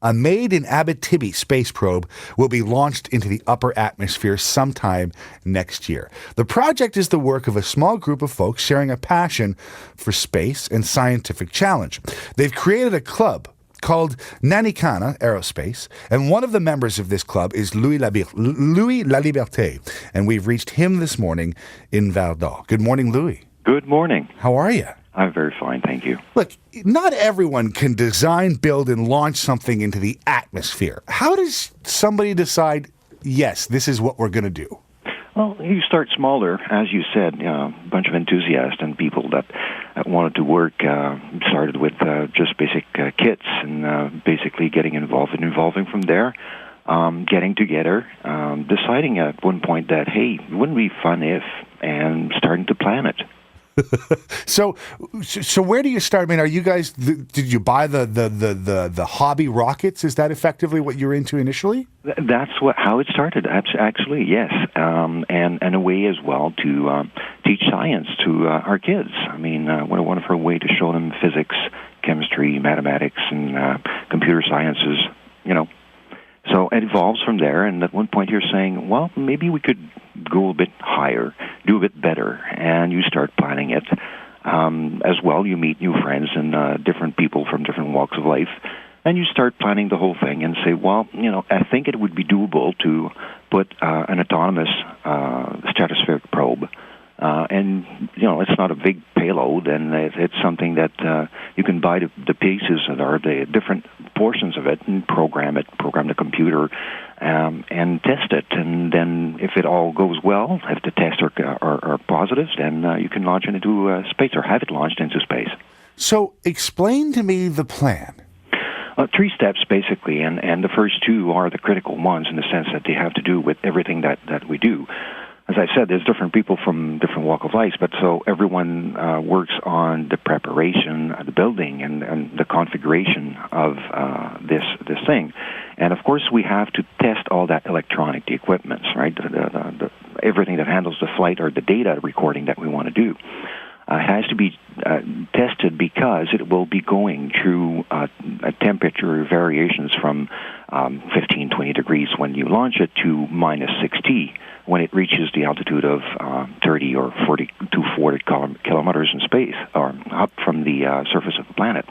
A made-in-Abitibi space probe will be launched into the upper atmosphere sometime next year. The project is the work of a small group of folks sharing a passion for space and scientific challenge. They've created a club called Nanikana-Aerospace, and one of the members of this club is Louis Laliberté, and we've reached him this morning in Val d'Or. Good morning, Louis. Good morning. How are you? I'm very fine, thank you. Look, not everyone can design, build, and launch something into the atmosphere. How does somebody decide, yes, this is what we're going to do? Well, you start smaller. As you said, a bunch of enthusiasts and people that wanted to work started with just basic kits and basically getting involved and evolving from there, getting together, deciding at one point that, hey, wouldn't it be fun if, and starting to plan it. So where do you start? I mean, are you guys? Did you buy the hobby rockets? Is that effectively what you're into initially? That's how it started. Actually, yes, and a way as well to teach science to our kids. I mean, what a wonderful way to show them physics, chemistry, mathematics, and computer sciences. So it evolves from there, and at one point you're saying, well, maybe we could go a bit higher, do a bit better, and you start planning it. As well, you meet new friends and different people from different walks of life, and you start planning the whole thing and say, well, I think it would be doable to put an autonomous stratospheric probe. And it's not a big payload, and it's something that you can buy the pieces that are the different portions of it and program the computer, and test it. And then if it all goes well, if the tests are positive, then you can launch it into space or have it launched into space. So explain to me the plan. 3 steps, basically, and the first 2 are the critical ones in the sense that they have to do with everything that we do. As I said, there's different people from different walk of life, but so everyone works on the preparation, the building, and the configuration of this thing. And of course, we have to test all that electronic, the equipment, right? The everything that handles the flight or the data recording that we want to do. Has to be tested because it will be going through temperature variations from 15, 20 degrees when you launch it to minus 60 when it reaches the altitude of 30 or 40 to 40 kilometers in space, or up from the surface of the planet.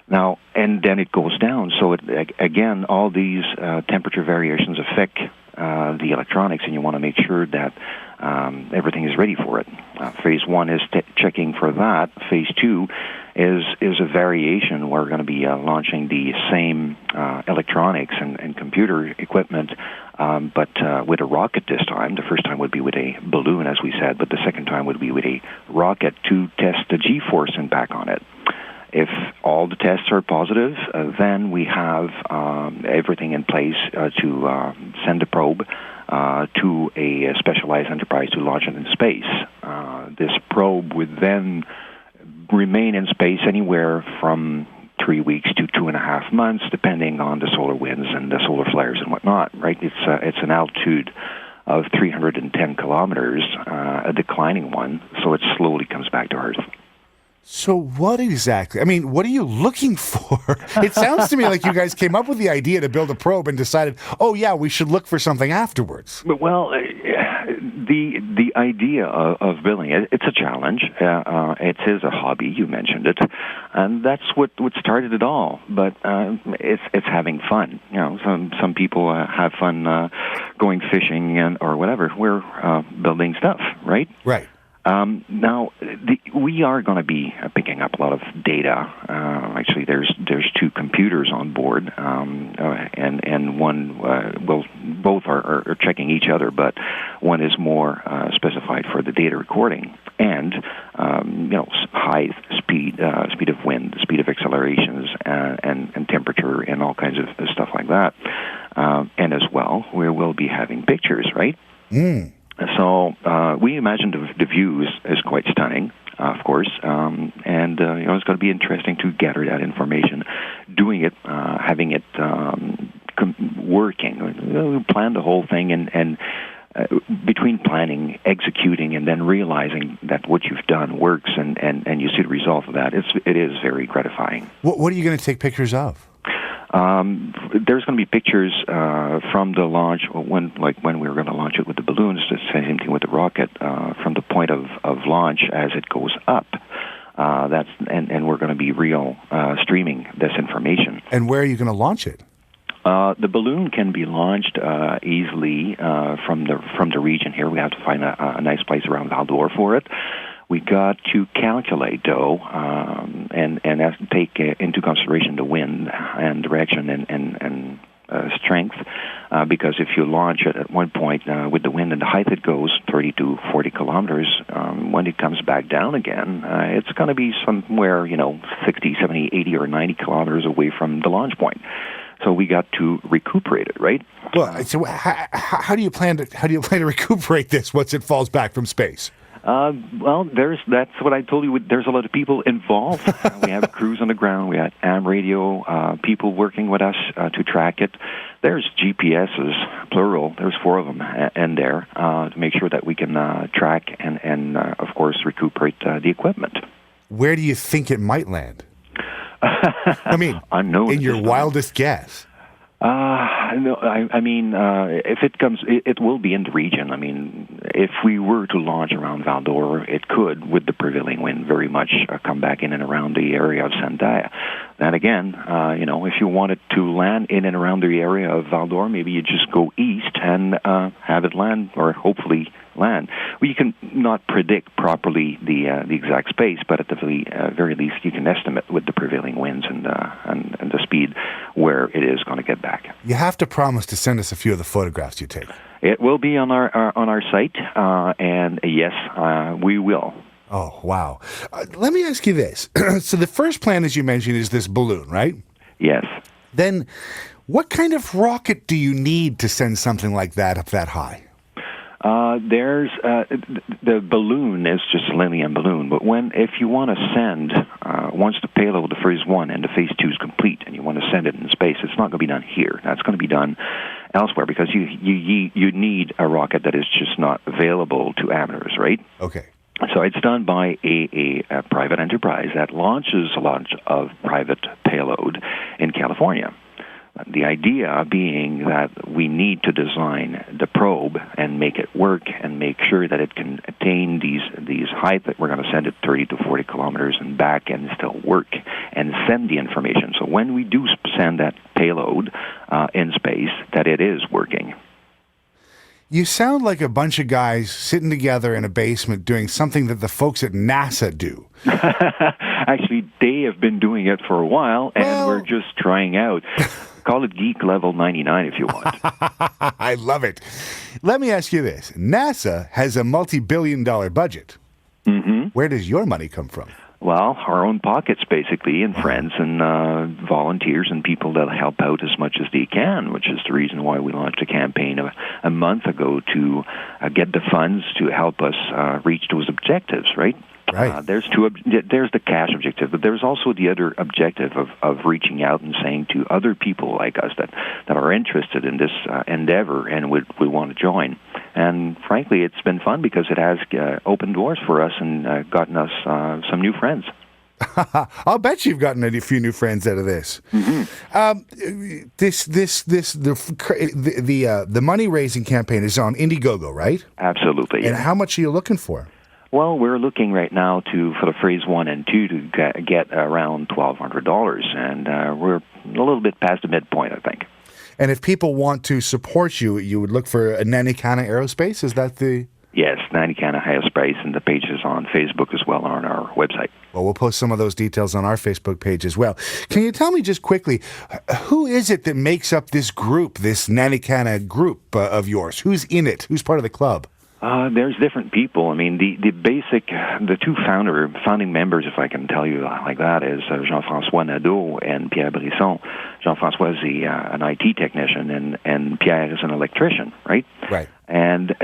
Now, and then it goes down. So, again, all these temperature variations affect the electronics, and you want to make sure that everything is ready for it. Phase 1 is checking for that. Phase 2 is a variation. We're going to be launching the same electronics and computer equipment, but with a rocket this time. The first time would be with a balloon, as we said, but the second time would be with a rocket to test the G-force impact on it. If all the tests are positive, then we have everything in place to send the probe to a specialized enterprise to launch it in space. This probe would then remain in space anywhere from 3 weeks to 2.5 months, depending on the solar winds and the solar flares and whatnot. Right? It's an altitude of 310 kilometers, a declining one, so it slowly comes back to Earth. So what exactly? I mean, what are you looking for? It sounds to me like you guys came up with the idea to build a probe and decided, oh, yeah, we should look for something afterwards. Well, the idea of building it, it's a challenge. It is a hobby. You mentioned it. And that's what started it all. But it's having fun. Some people have fun going fishing or whatever. We're building stuff, right? Right. Now, we are going to be picking up a lot of data. Actually, there's 2 computers on board, and one both are checking each other, but one is more specified for the data recording and high speed of wind, speed of accelerations, and temperature, and all kinds of stuff like that. And as well, we will be having pictures, right? Mm. So we imagine the view is quite stunning, of course, and it's going to be interesting to gather that information, doing it, having it working. We plan the whole thing, and between planning, executing, and then realizing that what you've done works, and you see the result of that, it is very gratifying. What are you going to take pictures of? There's going to be pictures from the launch when we were going to launch it with the balloons. The same thing with the rocket from the point of launch as it goes up. And we're going to be streaming this information. And where are you going to launch it? The balloon can be launched easily from the region here. We have to find a nice place around Val-d'Or for it. We got to calculate, though, and take into consideration the wind and direction and strength, because if you launch it at one point with the wind and the height it goes, 30 to 40 kilometers, when it comes back down again, it's going to be somewhere, 60, 70, 80, or 90 kilometers away from the launch point. So we got to recuperate it, right? Well, so how do you plan to recuperate this once it falls back from space? That's what I told you. There's a lot of people involved. We have crews on the ground. We have AM radio, people working with us to track it. There's GPSs, plural. There's 4 of them in there to make sure that we can track and of course, recuperate the equipment. Where do you think it might land? I mean, unknown. In your wildest guess. No, I mean, if it comes, it will be in the region. I mean, if we were to launch around Val-d'Or, it could, with the prevailing wind, very much come back in and around the area of Sandaia. Then again, if you wanted to land in and around the area of Val-d'Or, maybe you just go east and have it land, or hopefully land. Well, you can not predict properly the exact space, but at the very least, you can estimate with the prevailing winds and the speed where it is going to get back. You have to promise to send us a few of the photographs you take. It will be on our site, and yes, we will. Oh, wow. Let me ask you this. So the first plan, as you mentioned, is this balloon, right? Yes. Then what kind of rocket do you need to send something like that up that high? There's the balloon is just a lithium balloon, but if you want to send, once the payload, the phase 1 and the phase 2 is complete, and you want to send it in space, it's not going to be done here. That's going to be done elsewhere, because you need a rocket that is just not available to amateurs, right? Okay. So it's done by a private enterprise that launches a lot of private payload in California. The idea being that we need to design the probe and make it work and make sure that it can attain these height that we're going to send it 30 to 40 kilometers and back and still work and send the information. So when we do send that payload in space, that it is working. You sound like a bunch of guys sitting together in a basement doing something that the folks at NASA do. Actually, they have been doing it for a while, and we're just trying out. Call it Geek Level 99 if you want. I love it. Let me ask you this. NASA has a multi-billion-dollar budget. Mm-hmm. Where does your money come from? Well, our own pockets, basically, and friends and volunteers and people that help out as much as they can, which is the reason why we launched a campaign a month ago to get the funds to help us reach those objectives, right? Right. There's the cash objective, but there's also the other objective of reaching out and saying to other people like us that are interested in this endeavor and would want to join. And frankly, it's been fun because it has opened doors for us and gotten us some new friends. I'll bet you've gotten a few new friends out of this. Mm-hmm. The money raising campaign is on Indiegogo, right? Absolutely. And how much are you looking for? Well, we're looking right now for the phase 1 and 2 to get around $1,200, and we're a little bit past the midpoint, I think. And if people want to support you, you would look for a Nanikana-Aerospace? Is that the... Yes, Nanikana-Aerospace, and the page is on Facebook as well on our website. Well, we'll post some of those details on our Facebook page as well. Can you tell me just quickly, who is it that makes up this group, this Nanikana group of yours? Who's in it? Who's part of the club? There's different people. I mean, the two founding members, if I can tell you like that, is Jean-François Nadeau and Pierre Brisson. Jean-François is an IT technician, and Pierre is an electrician, right? Right. And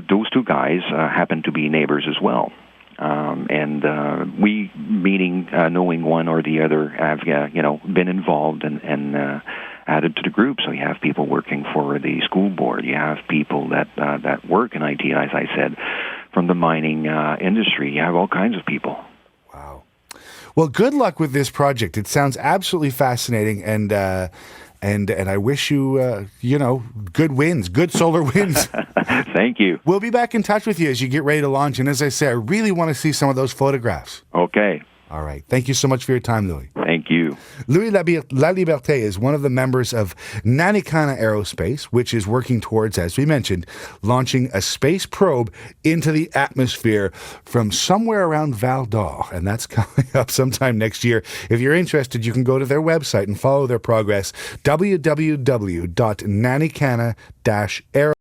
those two guys happen to be neighbors as well. We, meaning knowing one or the other, have been involved and added to the group. So you have people working for the school board. You have people that work in IT, as I said, from the mining industry. You have all kinds of people. Wow. Well, good luck with this project. It sounds absolutely fascinating, and I wish you, good wins, good solar wins. Thank you. We'll be back in touch with you as you get ready to launch. And as I say, I really want to see some of those photographs. Okay. All right. Thank you so much for your time, Louis. Thank you. Louis Laliberté is one of the members of Nanikana-Aerospace, which is working towards, as we mentioned, launching a space probe into the atmosphere from somewhere around Val d'Or. And that's coming up sometime next year. If you're interested, you can go to their website and follow their progress, www.nanikana-aerospace.com.